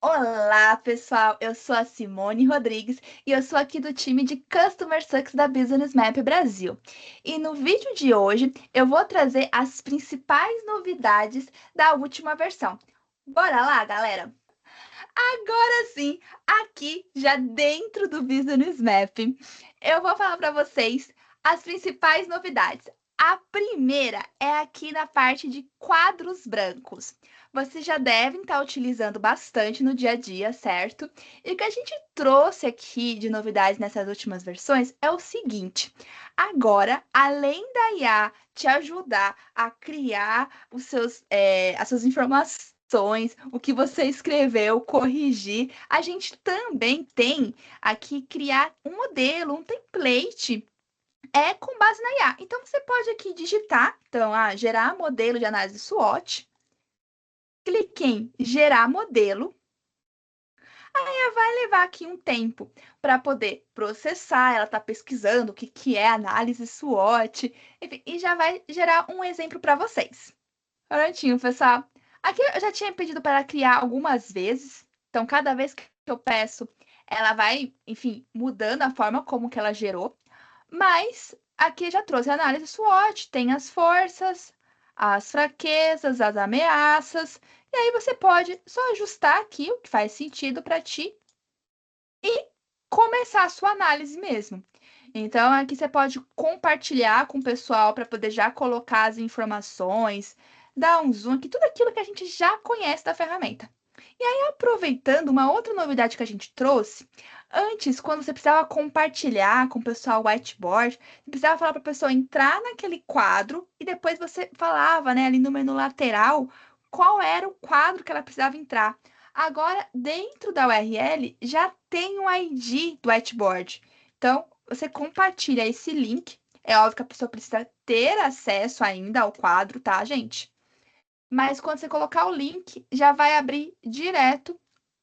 Olá, pessoal! Eu sou a Simone Rodrigues e eu sou aqui do time de Customer Success da Business Map Brasil. E no vídeo de hoje eu vou trazer as principais novidades da última versão. Bora lá, galera? Agora sim, aqui já dentro do Business Map, eu vou falar para vocês as principais novidades. A primeira é aqui na parte de quadros brancos. Vocês já devem estar utilizando bastante no dia a dia, certo? E o que a gente trouxe aqui de novidades nessas últimas versões é o seguinte: agora, além da IA te ajudar a criar as suas informações, o que você escreveu, corrigir. A gente também tem aqui criar um modelo, um template com base na IA. Então você pode aqui digitar, então, gerar modelo de análise SWOT, clique em gerar modelo. Aí vai levar aqui um tempo para poder processar, ela está pesquisando o que é análise SWOT, enfim, e já vai gerar um exemplo para vocês. Prontinho, pessoal. Aqui eu já tinha pedido para criar algumas vezes. Então, cada vez que eu peço, ela vai, enfim, mudando a forma como que ela gerou. Mas aqui já trouxe a análise SWOT, tem as forças, as fraquezas, as ameaças. E aí você pode só ajustar aqui o que faz sentido para ti e começar a sua análise mesmo. Então, aqui você pode compartilhar com o pessoal para poder já colocar as informações, dar um zoom aqui, tudo aquilo que a gente já conhece da ferramenta. E aí, aproveitando uma outra novidade que a gente trouxe, antes, quando você precisava compartilhar com o pessoal o whiteboard, você precisava falar para a pessoa entrar naquele quadro e depois você falava, né, ali no menu lateral, qual era o quadro que ela precisava entrar. Agora, dentro da URL, já tem o ID do whiteboard. Então, você compartilha esse link. É óbvio que a pessoa precisa ter acesso ainda ao quadro, tá, gente? Mas quando você colocar o link, já vai abrir direto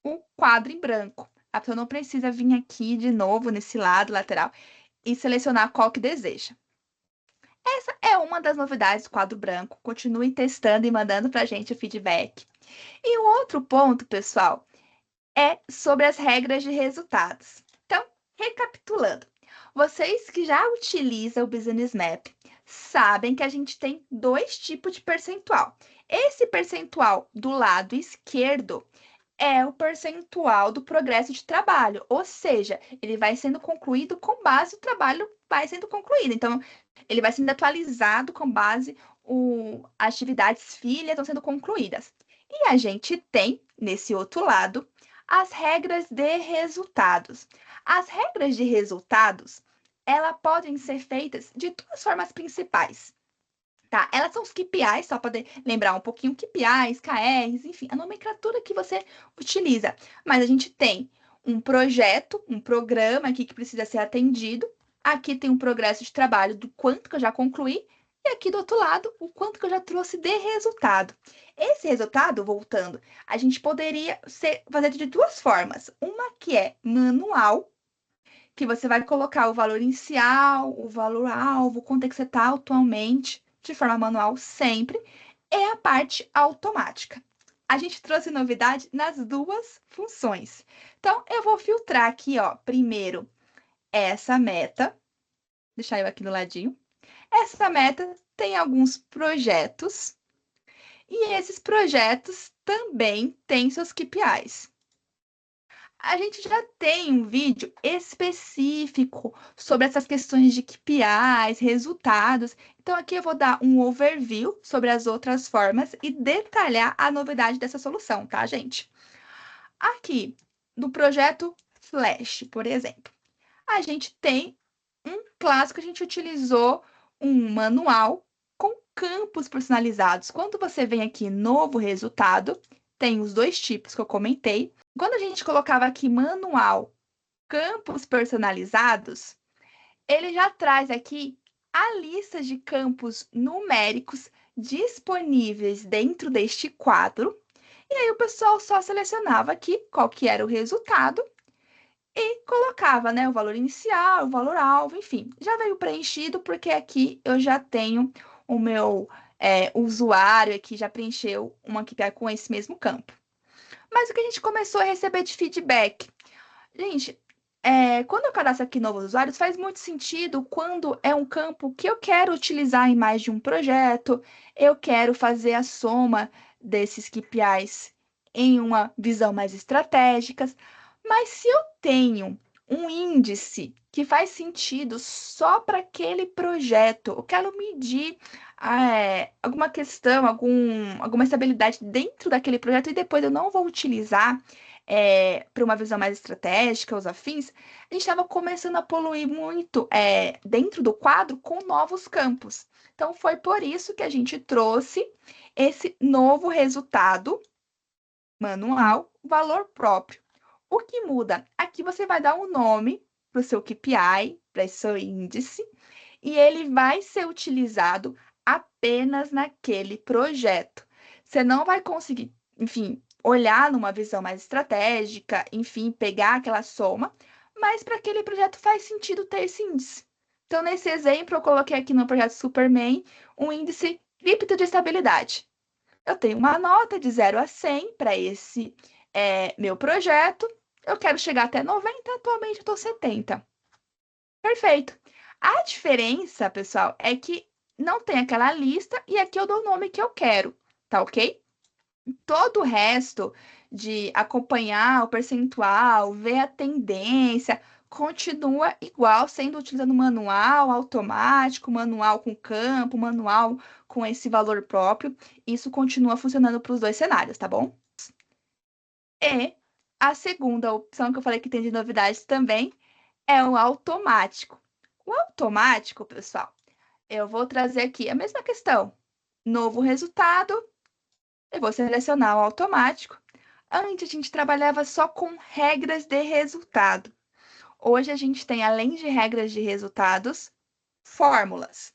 o quadro em branco. A pessoa não precisa vir aqui de novo nesse lado lateral e selecionar qual que deseja. Essa é uma das novidades do quadro branco. Continue testando e mandando para a gente o feedback. E o outro ponto, pessoal, é sobre as regras de resultados. Então, recapitulando, vocês que já utilizam o Business Map sabem que a gente tem dois tipos de percentual. Esse percentual do lado esquerdo é o percentual do progresso de trabalho, ou seja, ele vai sendo concluído com base no trabalho vai sendo concluído. Então, ele vai sendo atualizado com base as atividades filhas estão sendo concluídas. E a gente tem, nesse outro lado, as regras de resultados. As regras de resultados, elas podem ser feitas de duas formas principais. Tá? Elas são os KPIs, só para lembrar um pouquinho, KPIs, KRs, enfim, a nomenclatura que você utiliza. Mas a gente tem um projeto, um programa aqui que precisa ser atendido. Aqui tem um progresso de trabalho do quanto que eu já concluí. E aqui do outro lado, o quanto que eu já trouxe de resultado. Esse resultado, voltando, a gente poderia fazer de duas formas. Uma que é manual, que você vai colocar o valor inicial, o valor alvo, quanto é que você está atualmente, de forma manual sempre, é a parte automática. A gente trouxe novidade nas duas funções. Então, eu vou filtrar aqui, ó, primeiro essa meta, deixar eu aqui no ladinho. Essa meta tem alguns projetos e esses projetos também têm seus KPIs. A gente já tem um vídeo específico sobre essas questões de KPIs, resultados. Então, aqui eu vou dar um overview sobre as outras formas e detalhar a novidade dessa solução, tá, gente? Aqui, no projeto Flash, por exemplo, a gente tem um clássico, a gente utilizou um manual com campos personalizados. Quando você vem aqui, novo resultado, tem os dois tipos que eu comentei. Quando a gente colocava aqui manual, campos personalizados, ele já traz aqui a lista de campos numéricos disponíveis dentro deste quadro. E aí o pessoal só selecionava aqui qual que era o resultado e colocava, né, o valor inicial, o valor alvo, enfim. Já veio preenchido porque aqui eu já tenho o meu usuário aqui já preencheu uma KPI com esse mesmo campo. Mas o que a gente começou a receber de feedback? Gente, quando eu cadastro aqui novos usuários, faz muito sentido quando é um campo que eu quero utilizar em mais de um projeto, eu quero fazer a soma desses KPIs em uma visão mais estratégica. Mas se eu tenho um índice que faz sentido só para aquele projeto, eu quero medir alguma questão, alguma estabilidade dentro daquele projeto e depois eu não vou utilizar para uma visão mais estratégica, os afins, a gente estava começando a poluir muito dentro do quadro com novos campos. Então, foi por isso que a gente trouxe esse novo resultado manual, valor próprio. O que muda? Aqui você vai dar um nome para o seu KPI, para esse seu índice, e ele vai ser utilizado apenas naquele projeto. Você não vai conseguir, enfim, olhar numa visão mais estratégica, enfim, pegar aquela soma, mas para aquele projeto faz sentido ter esse índice. Então, nesse exemplo, eu coloquei aqui no projeto Superman um índice cripto de estabilidade. Eu tenho uma nota de 0 a 100 para esse meu projeto. Eu quero chegar até 90, atualmente eu estou 70. Perfeito. A diferença, pessoal, é que não tem aquela lista e aqui eu dou o nome que eu quero, tá ok? Todo o resto de acompanhar o percentual, ver a tendência, continua igual, sendo utilizando manual automático, manual com campo, manual com esse valor próprio. Isso continua funcionando para os dois cenários, tá bom? E a segunda opção que eu falei que tem de novidades também é o automático. O automático, pessoal, eu vou trazer aqui a mesma questão. Novo resultado, eu vou selecionar o automático. Antes a gente trabalhava só com regras de resultado. Hoje a gente tem, além de regras de resultados, fórmulas.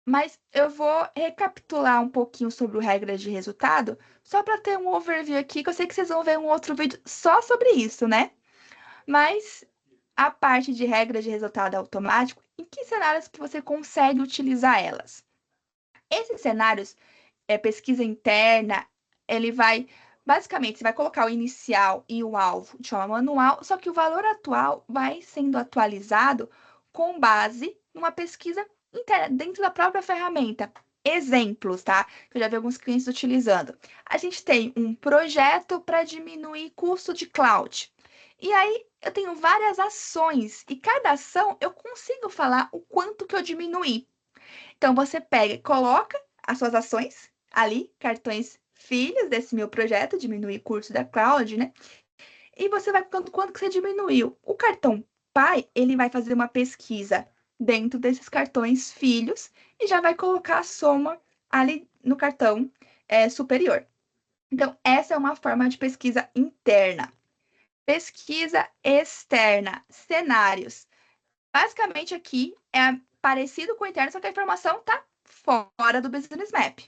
Mas eu vou recapitular um pouquinho sobre o regras de resultado, só para ter um overview aqui, que eu sei que vocês vão ver um outro vídeo só sobre isso, né? Mas a parte de regras de resultado automático, em que cenários que você consegue utilizar elas? Esses cenários, pesquisa interna, ele vai, basicamente, você vai colocar o inicial e o alvo de forma manual, só que o valor atual vai sendo atualizado com base numa pesquisa interna, dentro da própria ferramenta. Exemplos, tá? Que eu já vi alguns clientes utilizando. A gente tem um projeto para diminuir custo de cloud. E aí eu tenho várias ações e cada ação eu consigo falar o quanto que eu diminuí. Então você pega, e coloca as suas ações ali, cartões filhos desse meu projeto, diminuir curso da cloud, né? E você vai quanto que você diminuiu. O cartão pai, ele vai fazer uma pesquisa dentro desses cartões filhos e já vai colocar a soma ali no cartão superior. Então, essa é uma forma de pesquisa interna. Pesquisa externa, cenários. Basicamente, aqui é parecido com o interno, só que a informação está fora do Business Map.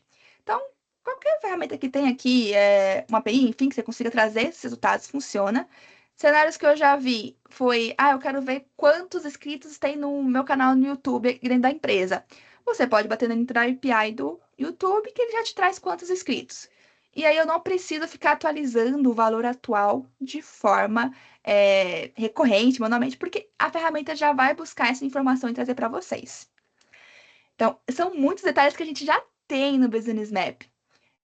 Então, qualquer ferramenta que tem aqui, uma API, enfim, que você consiga trazer esses resultados, funciona. Cenários que eu já vi foi, eu quero ver quantos inscritos tem no meu canal no YouTube dentro da empresa. Você pode bater dentro da API do YouTube, que ele já te traz quantos inscritos. E aí eu não preciso ficar atualizando o valor atual de forma recorrente, manualmente, porque a ferramenta já vai buscar essa informação e trazer para vocês. Então, são muitos detalhes que a gente já tem no Business Map.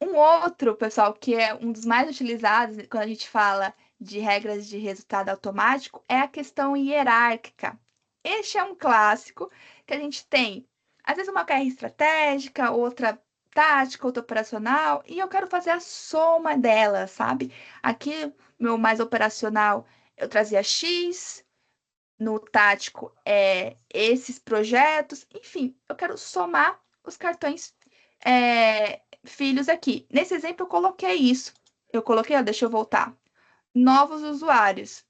Um outro, pessoal, que é um dos mais utilizados quando a gente fala de regras de resultado automático, é a questão hierárquica. Este é um clássico que a gente tem, às vezes, uma KR estratégica, outra tática, outra operacional, e eu quero fazer a soma delas, sabe? Aqui, meu mais operacional, eu trazia X, no tático, esses projetos, enfim, eu quero somar os cartões filhos aqui. Nesse exemplo, eu coloquei isso. Eu coloquei, deixa eu voltar. Novos usuários.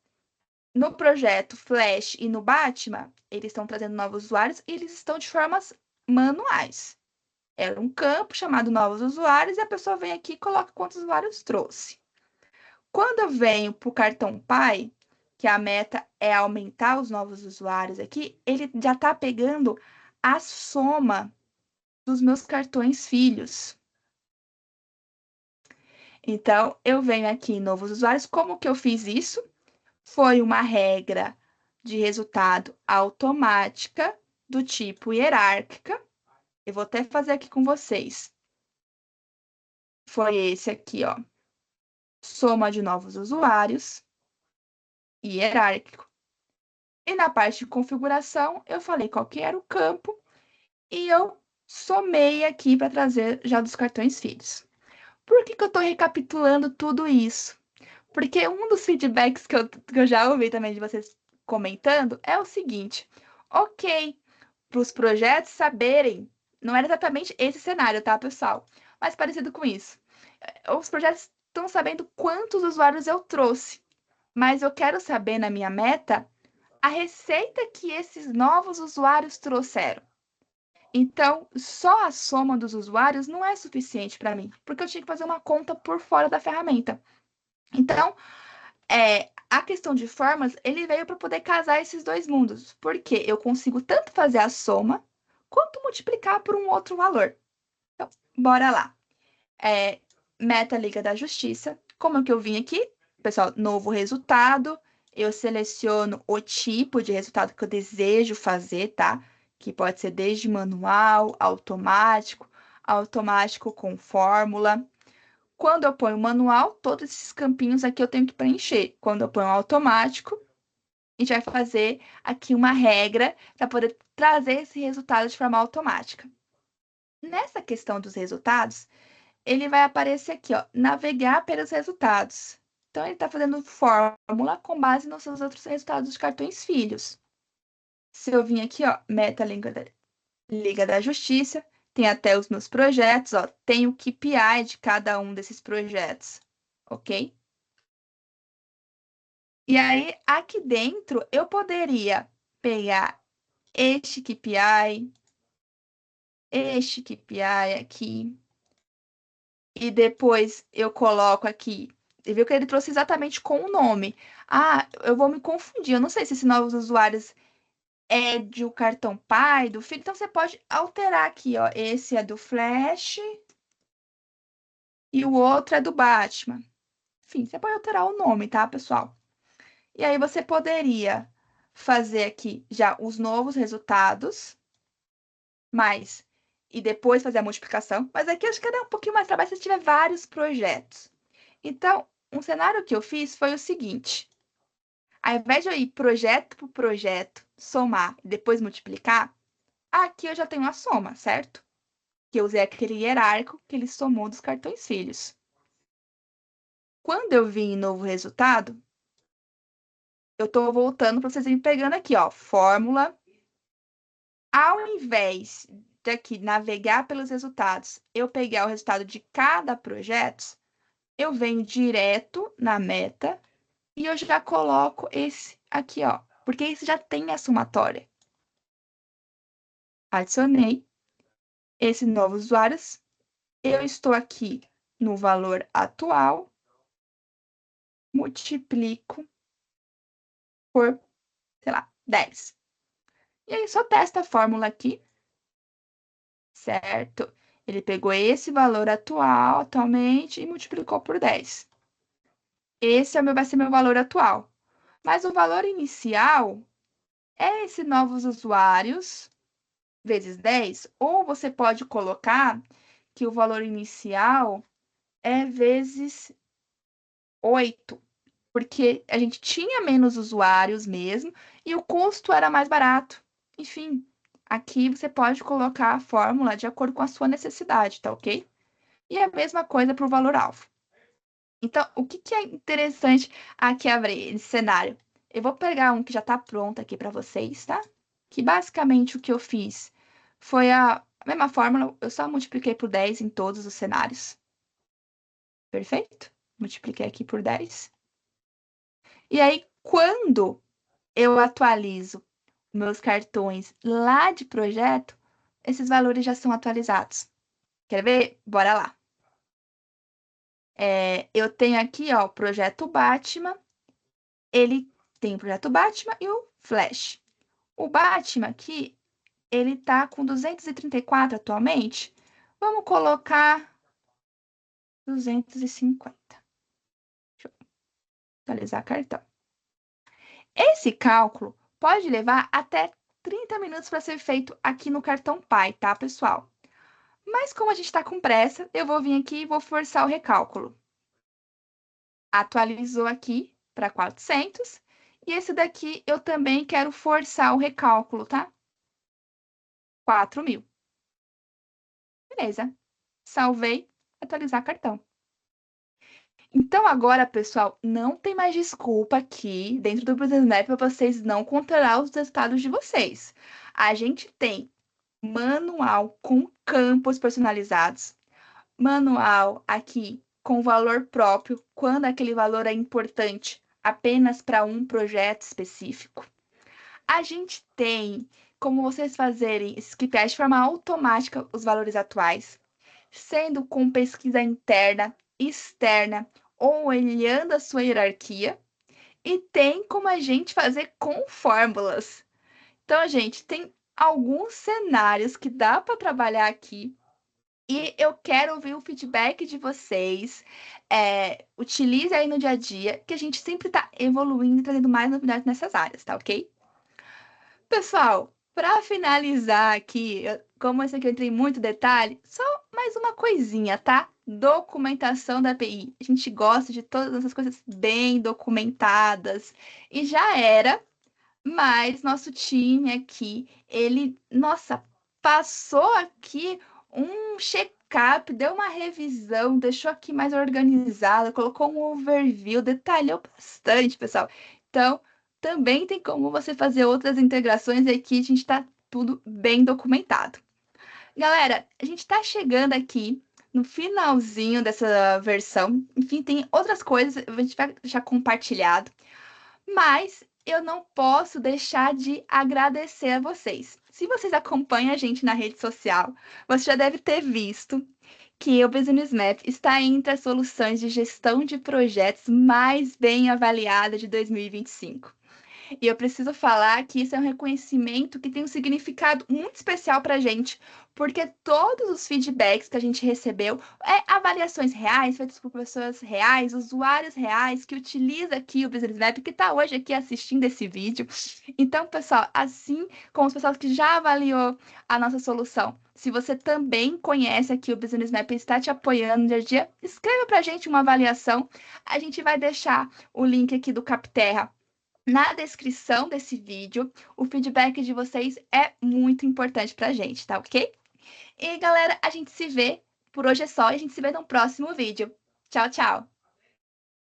No projeto Flash e no Batman, eles estão trazendo novos usuários e eles estão de formas manuais. Era um campo chamado novos usuários e a pessoa vem aqui e coloca quantos usuários trouxe. Quando eu venho para o cartão Pai, que a meta é aumentar os novos usuários aqui, ele já está pegando a soma dos meus cartões filhos. Então, eu venho aqui em novos usuários. Como que eu fiz isso? Foi uma regra de resultado automática do tipo hierárquica. Eu vou até fazer aqui com vocês. Foi esse aqui, ó. Soma de novos usuários, hierárquico. E na parte de configuração, eu falei qual que era o campo e eu somei aqui para trazer já dos cartões filhos. Por que que eu estou recapitulando tudo isso? Porque um dos feedbacks que eu já ouvi também de vocês comentando é o seguinte: ok, para os projetos saberem, não era exatamente esse cenário, tá, pessoal? Mas parecido com isso. Os projetos estão sabendo quantos usuários eu trouxe, mas eu quero saber na minha meta a receita que esses novos usuários trouxeram. Então, só a soma dos usuários não é suficiente para mim, porque eu tinha que fazer uma conta por fora da ferramenta. Então, a questão de formas, ele veio para poder casar esses dois mundos, porque eu consigo tanto fazer a soma quanto multiplicar por um outro valor. Então, bora lá. É, Meta Liga da Justiça. Como é que eu vim aqui? Pessoal, novo resultado. Eu seleciono o tipo de resultado que eu desejo fazer, tá? Que pode ser desde manual, automático, automático com fórmula. Quando eu ponho manual, todos esses campinhos aqui eu tenho que preencher. Quando eu ponho automático, a gente vai fazer aqui uma regra para poder trazer esse resultado de forma automática. Nessa questão dos resultados, ele vai aparecer aqui, ó, navegar pelos resultados. Então, ele está fazendo fórmula com base nos seus outros resultados de cartões filhos. Se eu vim aqui, ó, Meta Liga da Justiça, tem até os meus projetos, ó, tem o KPI de cada um desses projetos, ok? E aí, aqui dentro, eu poderia pegar este KPI aqui, e depois eu coloco aqui. Você viu que ele trouxe exatamente com o nome. Ah, eu vou me confundir. Eu não sei se esses novos usuários é de o cartão pai, do filho. Então você pode alterar aqui, ó. Esse é do Flash e o outro é do Batman. Enfim, você pode alterar o nome, tá, pessoal? E aí você poderia fazer aqui já os novos resultados, mais e depois fazer a multiplicação. Mas aqui acho que dá um pouquinho mais de trabalho se tiver vários projetos. Então, um cenário que eu fiz foi o seguinte: ao invés de eu ir projeto por projeto, somar e depois multiplicar, aqui eu já tenho a soma, certo? Que eu usei aquele hierárquico que ele somou dos cartões filhos. Quando eu vim em novo resultado, eu estou voltando para vocês irem pegando aqui, ó, fórmula. Ao invés de aqui navegar pelos resultados, eu pegar o resultado de cada projeto, eu venho direto na meta e eu já coloco esse aqui, ó, porque esse já tem a somatória. Adicionei esse novo usuários. Eu estou aqui no valor atual, multiplico por, sei lá, 10. E aí só testa a fórmula aqui, certo? Ele pegou esse valor atual, atualmente, e multiplicou por 10. Esse vai ser meu valor atual. Mas o valor inicial é esse novos usuários vezes 10, ou você pode colocar que o valor inicial é vezes 8, porque a gente tinha menos usuários mesmo e o custo era mais barato. Enfim, aqui você pode colocar a fórmula de acordo com a sua necessidade, tá ok? E a mesma coisa para o valor-alvo. Então, o que, que é interessante aqui abrir esse cenário? Eu vou pegar um que já está pronto aqui para vocês, tá? Que basicamente o que eu fiz foi a mesma fórmula, eu só multipliquei por 10 em todos os cenários. Perfeito? Multipliquei aqui por 10. E aí, quando eu atualizo meus cartões lá de projeto, esses valores já são atualizados. Quer ver? Bora lá. Eu tenho aqui, ó, o projeto Batman. Ele tem o projeto Batman e o Flash. O Batman aqui, ele tá com 234 atualmente. Vamos colocar 250. Deixa eu atualizar cartão. Esse cálculo pode levar até 30 minutos para ser feito aqui no cartão Pai, tá, pessoal? Mas como a gente está com pressa, eu vou vir aqui e vou forçar o recálculo. Atualizou aqui para 400. E esse daqui eu também quero forçar o recálculo, tá? 4.000. Beleza. Salvei, atualizar cartão. Então agora, pessoal, não tem mais desculpa aqui dentro do Business Map para vocês não controlar os resultados de vocês. A gente tem manual com campos personalizados, manual aqui com valor próprio, quando aquele valor é importante apenas para um projeto específico. A gente tem como vocês fazerem esse KPI de forma automática os valores atuais, sendo com pesquisa interna, externa ou olhando a sua hierarquia. E tem como a gente fazer com fórmulas. Então, gente, tem alguns cenários que dá para trabalhar aqui. E eu quero ouvir o feedback de vocês. Utilize aí no dia a dia, que a gente sempre está evoluindo e trazendo mais novidades nessas áreas, tá ok? Pessoal, para finalizar aqui, como esse aqui eu entrei em muito detalhe, só mais uma coisinha, tá? Documentação da API. A gente gosta de todas essas coisas bem documentadas. E já era, mas nosso time aqui, ele, nossa, passou aqui um check-up, deu uma revisão, deixou aqui mais organizado, colocou um overview, detalhou bastante, pessoal. Então, também tem como você fazer outras integrações e aqui a gente está tudo bem documentado. Galera, a gente está chegando aqui no finalzinho dessa versão. Enfim, tem outras coisas, a gente vai deixar compartilhado. Mas eu não posso deixar de agradecer a vocês. Se vocês acompanham a gente na rede social, você já deve ter visto que o Business Map está entre as soluções de gestão de projetos mais bem avaliadas de 2025. E eu preciso falar que isso é um reconhecimento que tem um significado muito especial para a gente, porque todos os feedbacks que a gente recebeu avaliações reais, feitas por pessoas reais, usuários reais, que utiliza aqui o Business Map, que está hoje aqui assistindo esse vídeo. Então, pessoal, assim como os pessoal que já avaliou a nossa solução, se você também conhece aqui o Business Map e está te apoiando no dia a dia, escreva para a gente uma avaliação. A gente vai deixar o link aqui do Capterra na descrição desse vídeo. O feedback de vocês é muito importante pra gente, tá ok? E galera, a gente se vê, por hoje é só, e a gente se vê no próximo vídeo. Tchau, tchau!